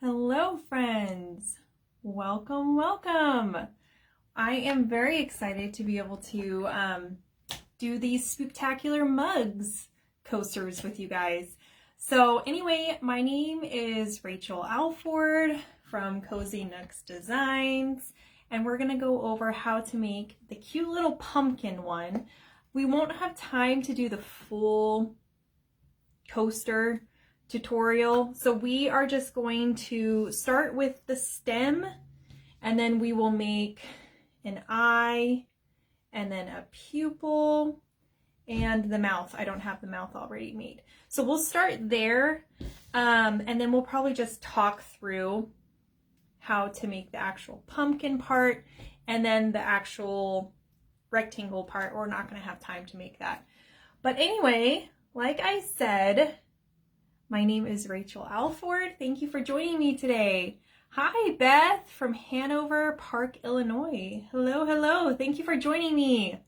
Hello friends, welcome. I am very excited to be able to do these Spooktacular mugs coasters with you guys. So anyway, my name is Rachel Alford from Cozy Nooks Designs, and we're gonna go over how to make the cute little pumpkin one. We won't have time to do the full coaster tutorial, so we are just going to start with the stem, and then we will make an eye and then a pupil and the mouth. I don't have the mouth already made, so we'll start there, and then we'll probably just talk through how to make the actual pumpkin part, and then the actual rectangle part. We're not going to have time to make that, but anyway, like I said, my name is Rachel Alford. Thank you for joining me today. Hi, Beth from Hanover Park, Illinois. Hello. Thank you for joining me.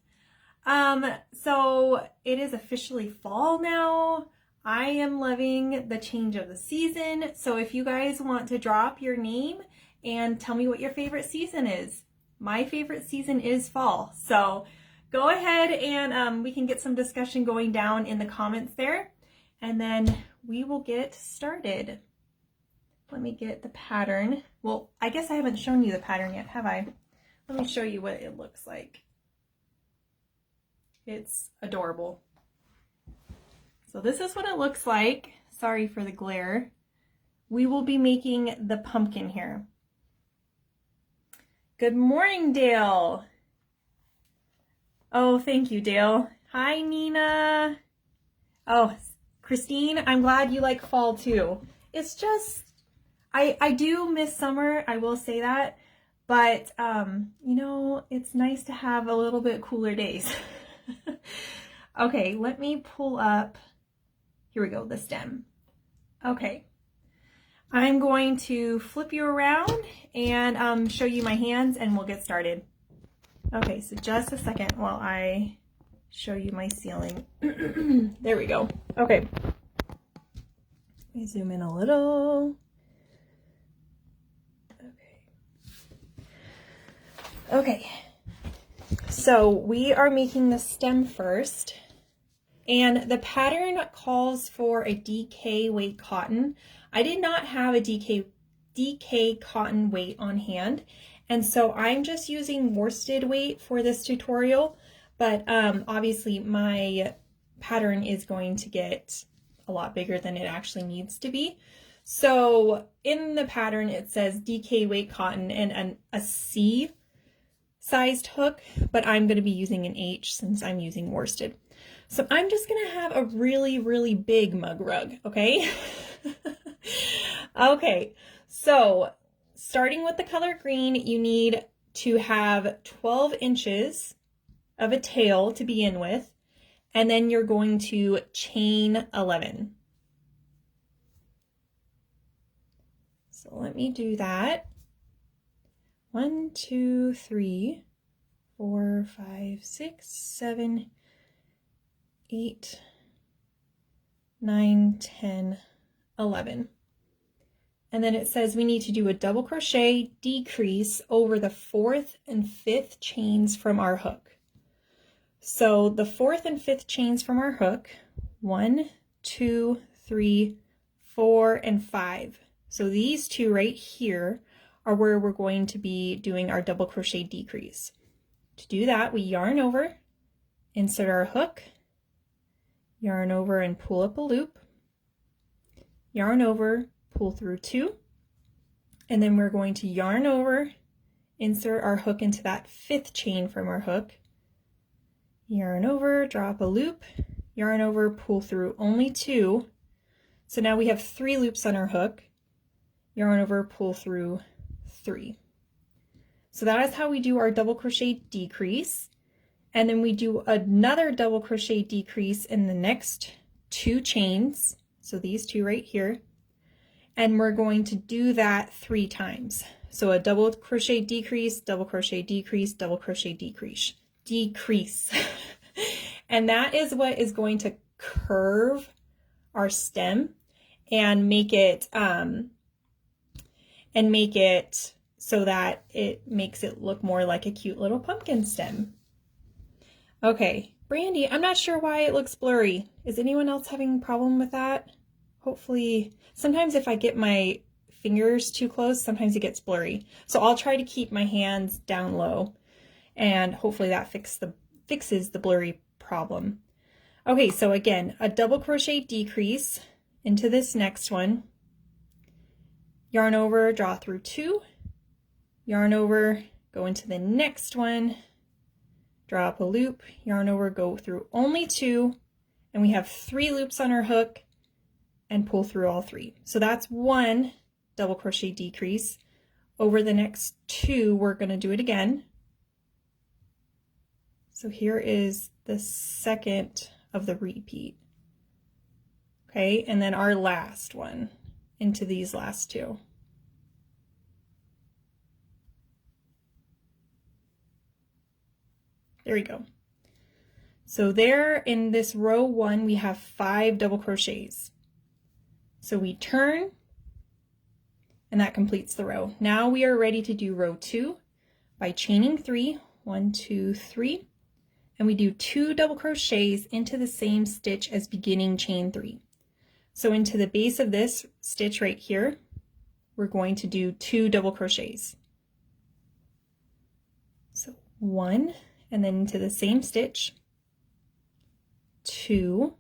So it is officially fall now. I am loving the change of the season. So if you guys want to drop your name and tell me what your favorite season is. My favorite season is fall. So go ahead and we can get some discussion going down in the comments there. And then we will get started. Let me get the pattern. Well, I guess I haven't shown you the pattern yet, have I? Let me show you what it looks like. It's adorable. So this is what it looks like. Sorry for the glare. We will be making the pumpkin here. Good morning, Dale. Oh, thank you, Dale. Hi, Nina. Oh, Christine, I'm glad you like fall too. It's just, I do miss summer, I will say that, but you know, it's nice to have a little bit cooler days. Okay, let me pull up, here we go, the stem. Okay, I'm going to flip you around and show you my hands and we'll get started. Okay, so just a second while I show you my ceiling. There we go. Okay. Let me zoom in a little. Okay. So we are making the stem first, and the pattern calls for a DK weight cotton. I did not have a DK cotton weight on hand, and so I'm just using worsted weight for this tutorial. But obviously my pattern is going to get a lot bigger than it actually needs to be. So in the pattern it says DK weight cotton and a C sized hook, but I'm going to be using an H since I'm using worsted. So I'm just going to have a really big mug rug, okay? Okay, so starting with the color green, you need to have 12 inches of a tail to begin with, and then you're going to chain 11. So let me do that. 1, 2, 3, 4, 5, 6, 7, 8, 9, 10, 11. And then it says we need to do a double crochet decrease over the 4th and 5th chains from our hook. So the 4th and 5th chains from our hook, 1, 2, 3, 4, and 5. So these two right here are where we're going to be doing our double crochet decrease. To do that, we yarn over, insert our hook, yarn over and pull up a loop, yarn over, pull through 2, and then we're going to yarn over, insert our hook into that 5th chain from our hook, yarn over, drop a loop, yarn over, pull through only 2. So now we have 3 loops on our hook, yarn over, pull through 3. So that is how we do our double crochet decrease. And then we do another double crochet decrease in the next 2 chains. So these 2 right here. And we're going to do that 3 times. So a double crochet decrease, double crochet decrease, double crochet decrease. And that is what is going to curve our stem and make it and make it so that it makes it look more like a cute little pumpkin stem. Okay, Brandy, I'm not sure why it looks blurry. Is anyone else having a problem with that? Hopefully, sometimes if I get my fingers too close, sometimes it gets blurry. So I'll try to keep my hands down low, and hopefully that fixes the blurry problem. Okay, so again, a double crochet decrease into this next one, yarn over, draw through 2, yarn over, go into the next one, draw up a loop, yarn over, go through only 2, and we have 3 loops on our hook, and pull through all 3. So that's 1 double crochet decrease. Over the next 2, we're going to do it again. So here is the second of the repeat. Okay, and then our last one into these last 2. There we go. So there in this row 1, we have 5 double crochets. So we turn, and that completes the row. Now we are ready to do row 2 by chaining 3, 1, 2, 3, and we do 2 double crochets into the same stitch as beginning chain 3. So into the base of this stitch right here, we're going to do 2 double crochets. So 1, and then into the same stitch, 2,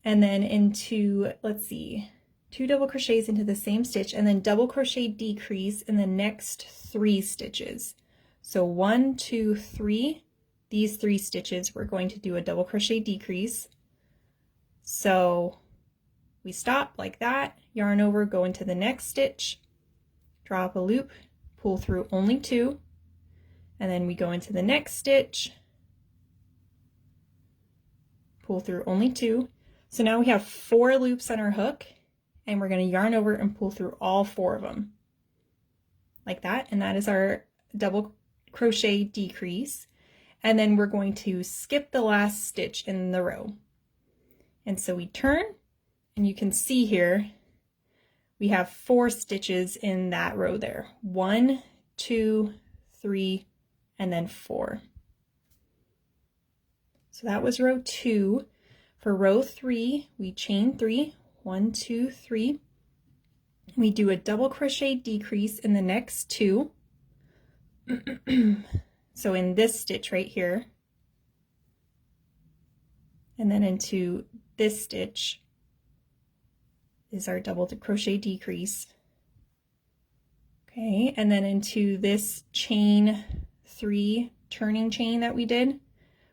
and then into, let's see, 2 double crochets into the same stitch, and then double crochet decrease in the next 3 stitches. So 1, 2, 3, these 3 stitches, we're going to do a double crochet decrease. So we stop like that, yarn over, go into the next stitch, draw up a loop, pull through only 2, and then we go into the next stitch, pull through only 2. So now we have 4 loops on our hook, and we're going to yarn over and pull through all 4 of them like that, and that is our double crochet decrease. And then we're going to skip the last stitch in the row, and so we turn, and you can see here we have 4 stitches in that row there, 1, 2, 3, and then 4. So that was row 2. For row 3, we chain 3, 1, 2, 3. We do a double crochet decrease in the next 2. So in this stitch right here, and then into this stitch is our double crochet decrease. Okay, and then into this chain 3 turning chain that we did,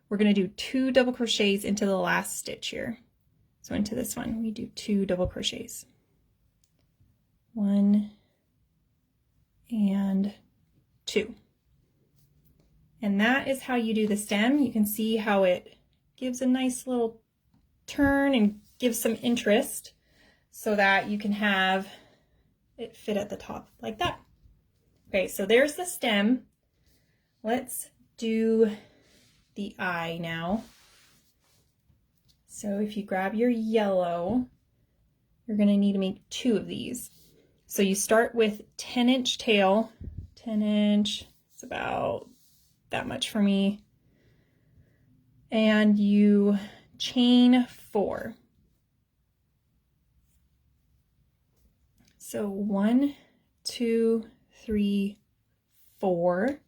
we're going to do 2 double crochets into the last stitch here. So into this one, we do 2 double crochets. 1 and 2. And that is how you do the stem. You can see how it gives a nice little turn and gives some interest so that you can have it fit at the top like that. Okay, so there's the stem. Let's do the eye now. So if you grab your yellow, you're going to need to make 2 of these. So you start with 10-inch tail, 10-inch, it's about that much for me, and you chain 4. So 1, 2, 3, 4,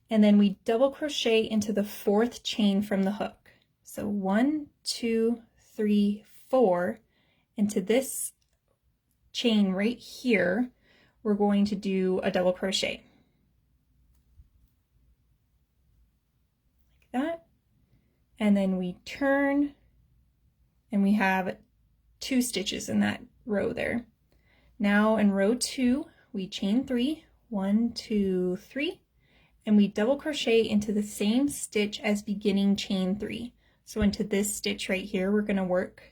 and then we double crochet into the 4th chain from the hook. So 1, 2, 3, 4, into this chain right here, we're going to do a double crochet. Like that. And then we turn, and we have 2 stitches in that row there. Now in row 2, we chain 3, 1, 2, 3, and we double crochet into the same stitch as beginning chain 3. So into this stitch right here, we're going to work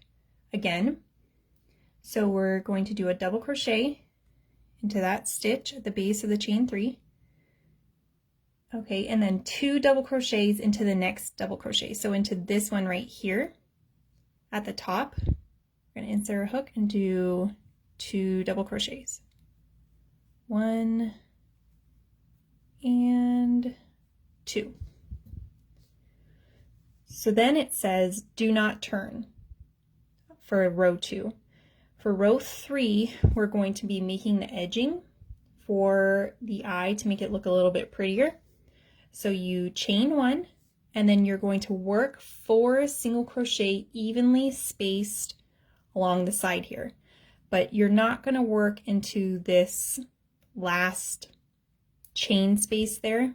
again. So we're going to do a double crochet into that stitch at the base of the chain 3. Okay, and then 2 double crochets into the next double crochet. So into this one right here at the top, we're going to insert a hook and do 2 double crochets. 1 and 2. So then it says do not turn for row 2. For row 3, we're going to be making the edging for the eye to make it look a little bit prettier. So you chain 1, and then you're going to work 4 single crochet evenly spaced along the side here. But you're not going to work into this last chain space there,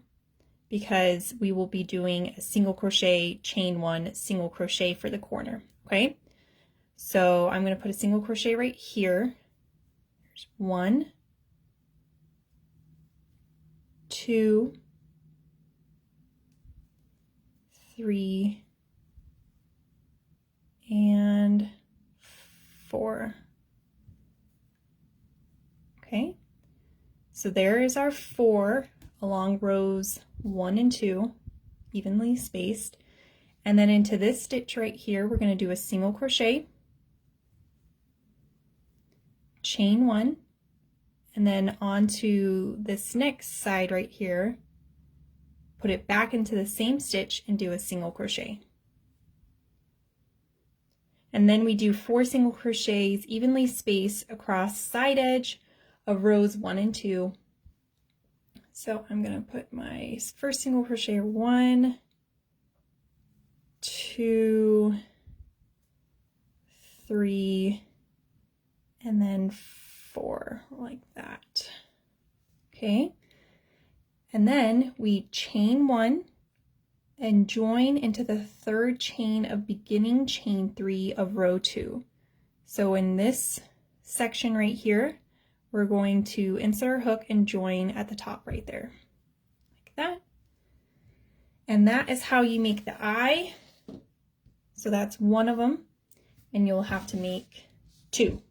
because we will be doing a single crochet, chain 1, single crochet for the corner, okay? So I'm going to put a single crochet right here. There's 1, 2, 3, and 4. Okay, so there is our 4 along rows 1 and 2, evenly spaced. And then into this stitch right here, we're going to do a single crochet, chain 1, and then onto this next side right here, put it back into the same stitch and do a single crochet. And then we do 4 single crochets evenly spaced across side edge of rows 1 and 2. So I'm going to put my first single crochet, 1, 2, 3, and then 4, like that. Okay, and then we chain 1 and join into the 3rd chain of beginning chain 3 of row 2. So in this section right here, we're going to insert our hook and join at the top right there, like that. And that is how you make the eye. So that's one of them, and you'll have to make 2.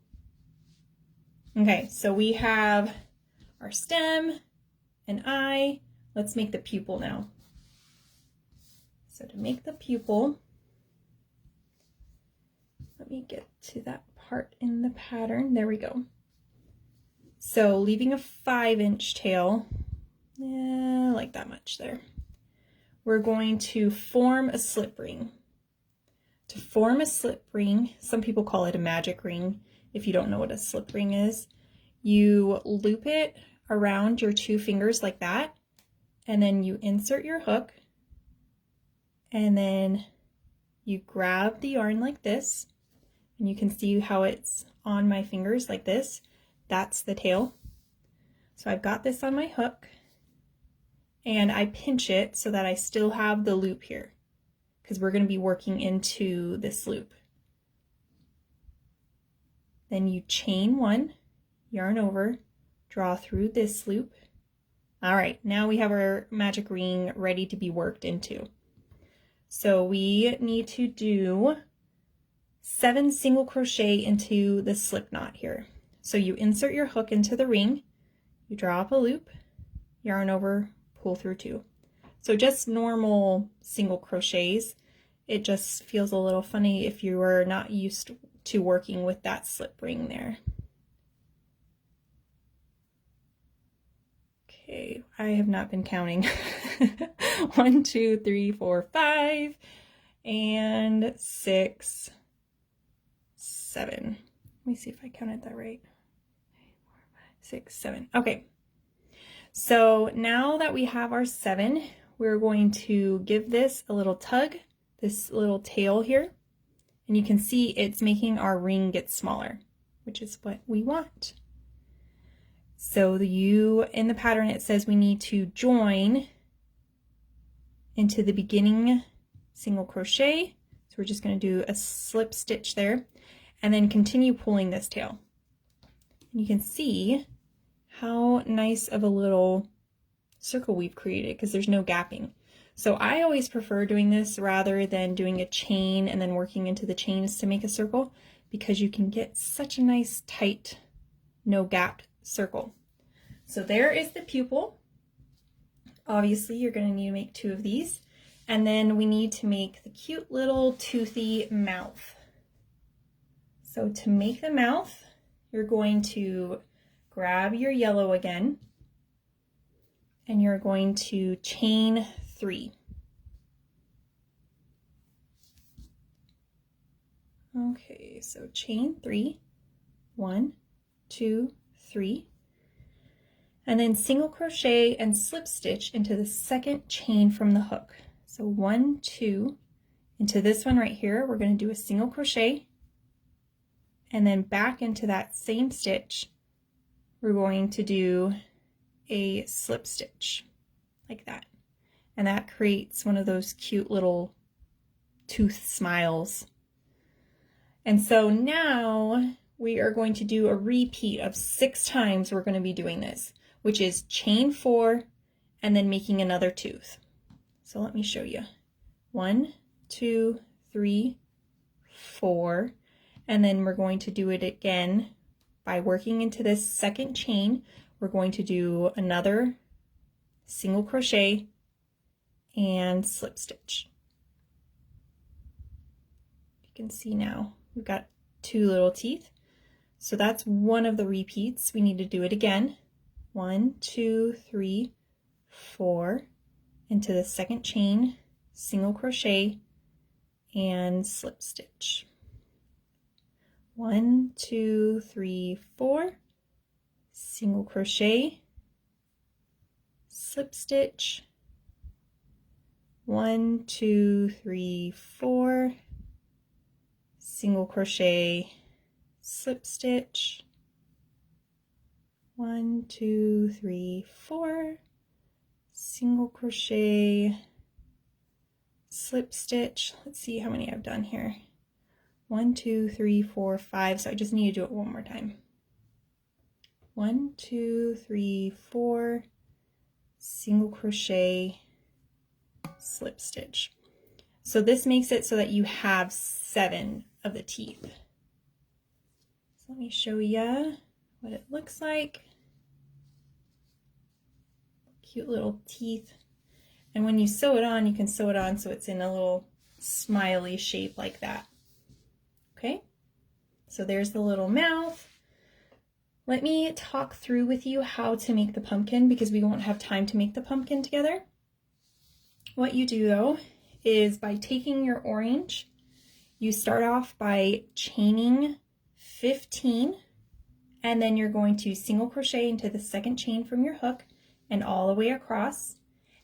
Okay, so we have our stem and eye. Let's make the pupil now. So to make the pupil, let me get to that part in the pattern. There we go. So leaving a 5-inch tail, like that much there, we're going to form a slip ring. To form a slip ring, some people call it a magic ring. If you don't know what a slip ring is, you loop it around your 2 fingers like that, and then you insert your hook, and then you grab the yarn like this, and you can see how it's on my fingers like this. That's the tail. So I've got this on my hook, and I pinch it so that I still have the loop here, because we're going to be working into this loop. Then you chain 1, yarn over, draw through this loop. All right, now we have our magic ring ready to be worked into. So we need to do 7 single crochet into the slip knot here. So you insert your hook into the ring, you draw up a loop, yarn over, pull through 2. So just normal single crochets. It just feels a little funny if you are not used to working with that slip ring there. Okay, I have not been counting. 1, 2, 3, 4, 5, and 6, 7. Let me see if I counted that right. 6, 7. Okay. So now that we have our 7, we're going to give this a little tug, this little tail here, and you can see it's making our ring get smaller, which is what we want. So in the pattern, it says we need to join into the beginning single crochet. So we're just going to do a slip stitch there, and then continue pulling this tail. And you can see how nice of a little circle we've created because there's no gapping. So I always prefer doing this rather than doing a chain and then working into the chains to make a circle, because you can get such a nice tight, no gapped circle. So there is the pupil. Obviously you're going to need to make 2 of these, and then we need to make the cute little toothy mouth. So to make the mouth, you're going to grab your yellow again, and you're going to chain 3. Okay, so chain 3, 1, 2, 3, and then single crochet and slip stitch into the second chain from the hook. So 1, 2, into this one right here, we're going to do a single crochet, and then back into that same stitch, we're going to do a slip stitch like that. And that creates one of those cute little tooth smiles. And so now we are going to do a repeat of 6 times. We're going to be doing this, which is chain 4 and then making another tooth. So let me show you. 1, 2, 3, 4, and then we're going to do it again by working into this second chain. We're going to do another single crochet and slip stitch. You can see now we've got 2 little teeth. So that's one of the repeats. We need to do it again. 1, 2, 3, 4, into the second chain, single crochet and slip stitch. 1, 2, 3, 4, single crochet, slip stitch. 1, 2, 3, 4, single crochet, slip stitch. 1, 2, 3, 4, single crochet, slip stitch. Let's see how many I've done here. 1, 2, 3, 4, 5. So I just need to do it one more time. 1, 2, 3, 4, single crochet, slip stitch. So this makes it so that you have 7 of the teeth. So let me show you what it looks like. Cute little teeth. And when you sew it on, you can sew it on so it's in a little smiley shape like that. Okay, so there's the little mouth. Let me talk through with you how to make the pumpkin because we won't have time to make the pumpkin together. What you do though is by taking your orange, you start off by chaining 15, and then you're going to single crochet into the second chain from your hook and all the way across.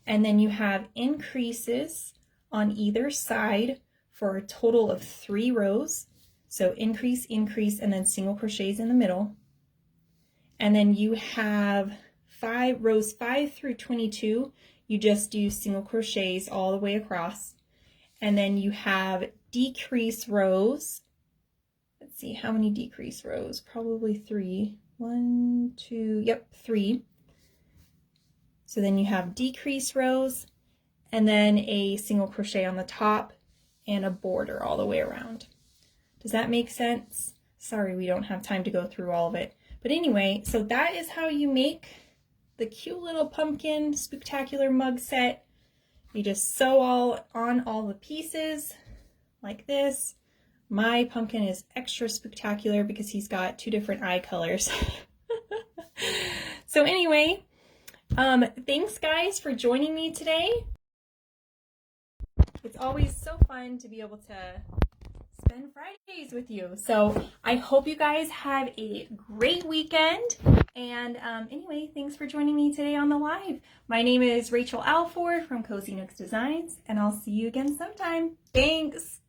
And then you have increases on either side for a total of 3 rows. So increase, increase, and then single crochets in the middle. And then you have rows 5 through 22, you just do single crochets all the way across. And then you have decrease rows. Let's see, how many decrease rows? Probably 3. 1, 2, yep, 3. So then you have decrease rows, and then a single crochet on the top, and a border all the way around. Does that make sense? Sorry, we don't have time to go through all of it. But anyway, so that is how you make the cute little pumpkin Spooktacular mug set. You just sew on all the pieces like this. My pumpkin is extra Spooktacular because he's got 2 different eye colors. So anyway, thanks guys for joining me today. It's always so fun to be able to spend Fridays with you. So I hope you guys have a great weekend. And anyway, thanks for joining me today on the live. My name is Rachel Alford from Cozy Nooks Designs, and I'll see you again sometime. Thanks.